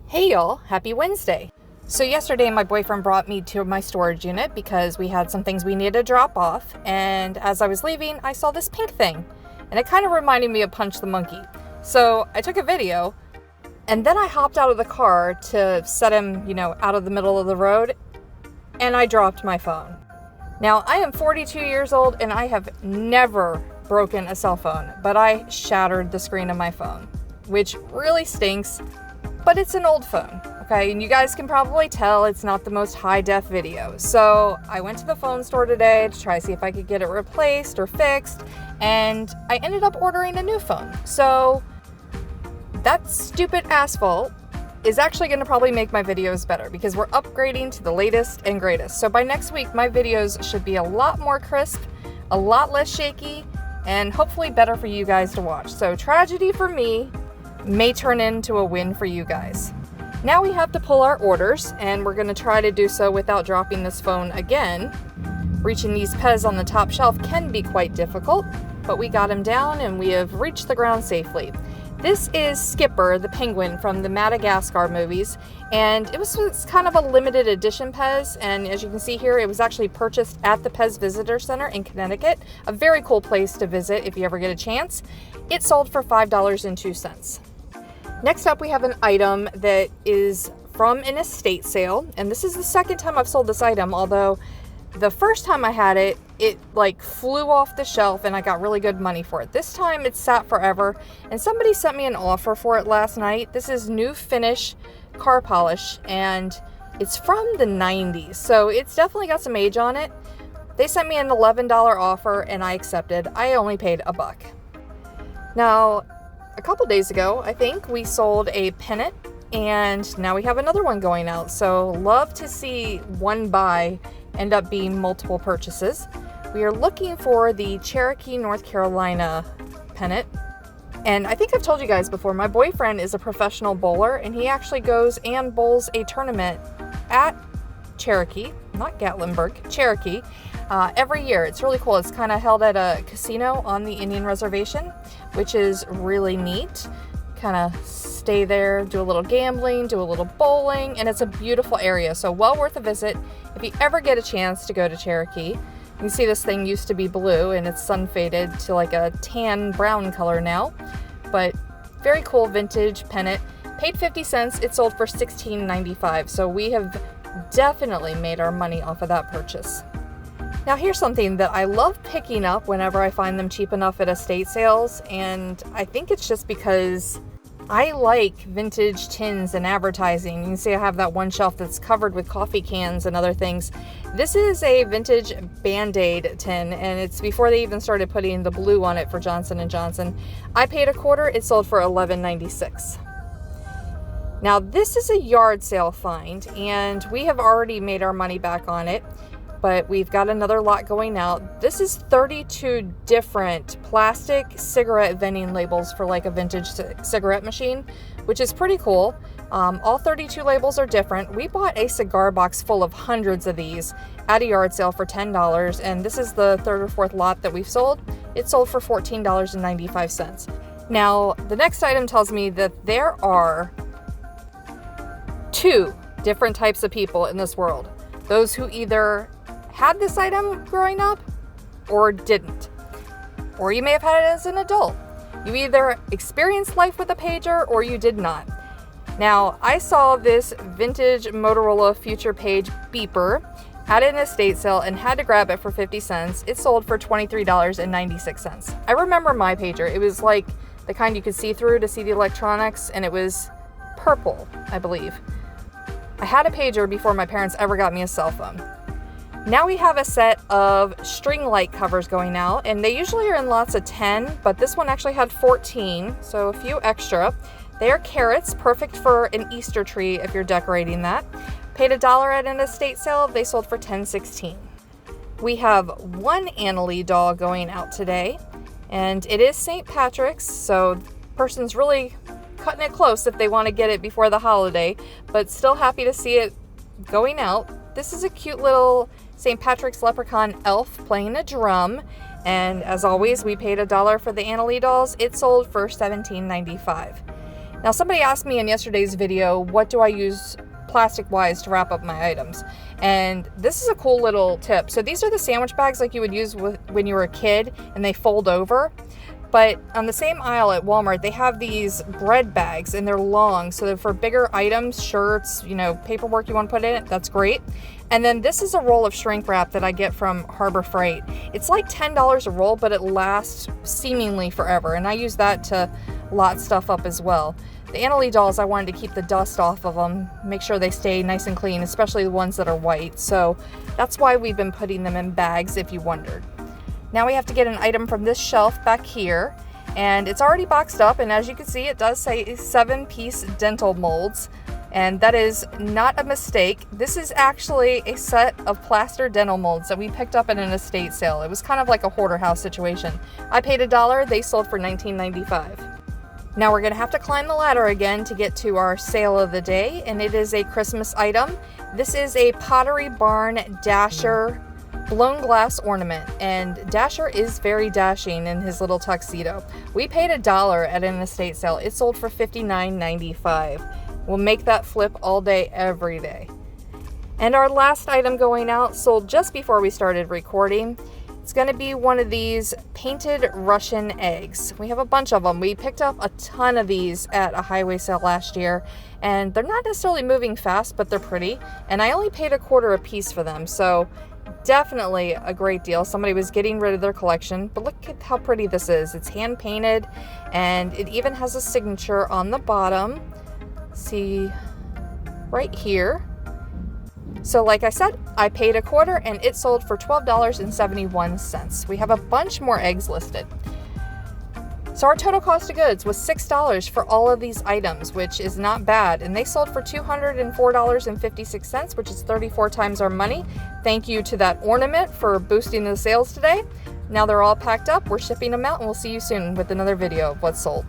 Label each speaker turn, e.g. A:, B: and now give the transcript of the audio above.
A: Hey y'all, happy Wednesday. So yesterday my boyfriend brought me to my storage unit because we had some things we needed to drop off, and as I was leaving I saw this pink thing and it kind of reminded me of Punch the Monkey. So I took a video and then I hopped out of the car to set him, out of the middle of the road, and I dropped my phone. Now I am 42 years old and I have never broken a cell phone, but I shattered the screen of my phone, which really stinks. But it's an old phone, okay? And you guys can probably tell it's not the most high-def video. So I went to the phone store today to try to see if I could get it replaced or fixed, and I ended up ordering a new phone. So that stupid asphalt is actually going to probably make my videos better because we're upgrading to the latest and greatest. So by next week, my videos should be a lot more crisp, a lot less shaky, and hopefully better for you guys to watch. So tragedy for me may turn into a win for you guys. Now we have to pull our orders, and we're going to try to do so without dropping this phone again. Reaching these Pez on the top shelf can be quite difficult, but we got him down and we have reached the ground safely. This is Skipper the penguin from the Madagascar movies, and it was kind of a limited edition Pez, and as you can see here, it was actually purchased at the Pez Visitor Center in Connecticut, a very cool place to visit if you ever get a chance. It sold for $5.02. Next up, we have an item that is from an estate sale, and this is the second time I've sold this item, although the first time I had it, it flew off the shelf and I got really good money for it. This time it sat forever, and somebody sent me an offer for it last night. This is New Finish car polish, and it's from the 90s, so it's definitely got some age on it. They sent me an $11 offer and I accepted. I only paid $1. Now, a couple days ago, I think, we sold a pennant, and now we have another one going out. So love to see one buy end up being multiple purchases. We are looking for the Cherokee, North Carolina pennant. And I think I've told you guys before, my boyfriend is a professional bowler, and he actually goes and bowls a tournament at Cherokee, not Gatlinburg, Cherokee, every year. It's really cool. It's kind of held at a casino on the Indian reservation, which is really neat. Kind of stay there, do a little gambling, do a little bowling, and it's a beautiful area, so well worth a visit if you ever get a chance to go to Cherokee. You can see this thing used to be blue and it's sun faded to like a tan brown color now, but very cool vintage pennant. Paid 50 cents. It sold for $16.95, so we have definitely made our money off of that purchase. Now here's something that I love picking up whenever I find them cheap enough at estate sales, and I think it's just because I like vintage tins and advertising. You can see I have that one shelf that's covered with coffee cans and other things. This is a vintage Band-Aid tin, and it's before they even started putting the blue on it for Johnson & Johnson. I paid $0.25. It sold for $11.96. Now this is a yard sale find, and we have already made our money back on it, but we've got another lot going out. This is 32 different plastic cigarette vending labels for like a vintage cigarette machine, which is pretty cool. All 32 labels are different. We bought a cigar box full of hundreds of these at a yard sale for $10, and this is the third or fourth lot that we've sold. It sold for $14.95. Now, the next item tells me that there are two different types of people in this world. Those who either had this item growing up or didn't. Or you may have had it as an adult. You either experienced life with a pager or you did not. Now, I saw this vintage Motorola Future Page beeper at an estate sale and had to grab it for 50 cents. It sold for $23.96. I remember my pager. It was like the kind you could see through to see the electronics, and it was purple, I believe. I had a pager before my parents ever got me a cell phone. Now we have a set of string light covers going out, and they usually are in lots of 10, but this one actually had 14, so a few extra. They are carrots, perfect for an Easter tree if you're decorating that. Paid $1 at an estate sale. They sold for $10.16. We have one Annalie doll going out today, and it is St. Patrick's, so the person's really cutting it close if they want to get it before the holiday, but still happy to see it going out. This is a cute little St. Patrick's leprechaun elf playing a drum, and as always, we paid $1 for the Annalie dolls. It sold for $17.95. Now somebody asked me in yesterday's video, what do I use plastic wise to wrap up my items? And this is a cool little tip. So these are the sandwich bags like you would use when you were a kid, and they fold over. But on the same aisle at Walmart, they have these bread bags, and they're long. So for bigger items, shirts, paperwork you want to put in it, that's great. And then this is a roll of shrink wrap that I get from Harbor Freight. It's like $10 a roll, but it lasts seemingly forever. And I use that to lot stuff up as well. The Annalie dolls, I wanted to keep the dust off of them, make sure they stay nice and clean, especially the ones that are white. So that's why we've been putting them in bags, if you wondered. Now we have to get an item from this shelf back here, and it's already boxed up, and as you can see, it does say 7-piece dental molds, and that is not a mistake. This is actually a set of plaster dental molds that we picked up at an estate sale. It was kind of like a hoarder house situation. I paid $1, they sold for $19.95. Now we're gonna have to climb the ladder again to get to our sale of the day, and it is a Christmas item. This is a Pottery Barn Dasher blown glass ornament, and Dasher is very dashing in his little tuxedo. We paid $1 at an estate sale. It sold for $59.95. We'll make that flip all day, every day. And our last item going out sold just before we started recording. It's going to be one of these painted Russian eggs. We have a bunch of them. We picked up a ton of these at a highway sale last year, and they're not necessarily moving fast, but they're pretty. And I only paid $0.25 a piece for them, so definitely a great deal. Somebody was getting rid of their collection, but look at how pretty this is. It's hand painted, and it even has a signature on the bottom. See right here. So like I said, I paid $0.25 and it sold for $12.71. We have a bunch more eggs listed. So our total cost of goods was $6 for all of these items, which is not bad. And they sold for $204.56, which is 34 times our money. Thank you to that ornament for boosting the sales today. Now they're all packed up. We're shipping them out, and we'll see you soon with another video of what's sold.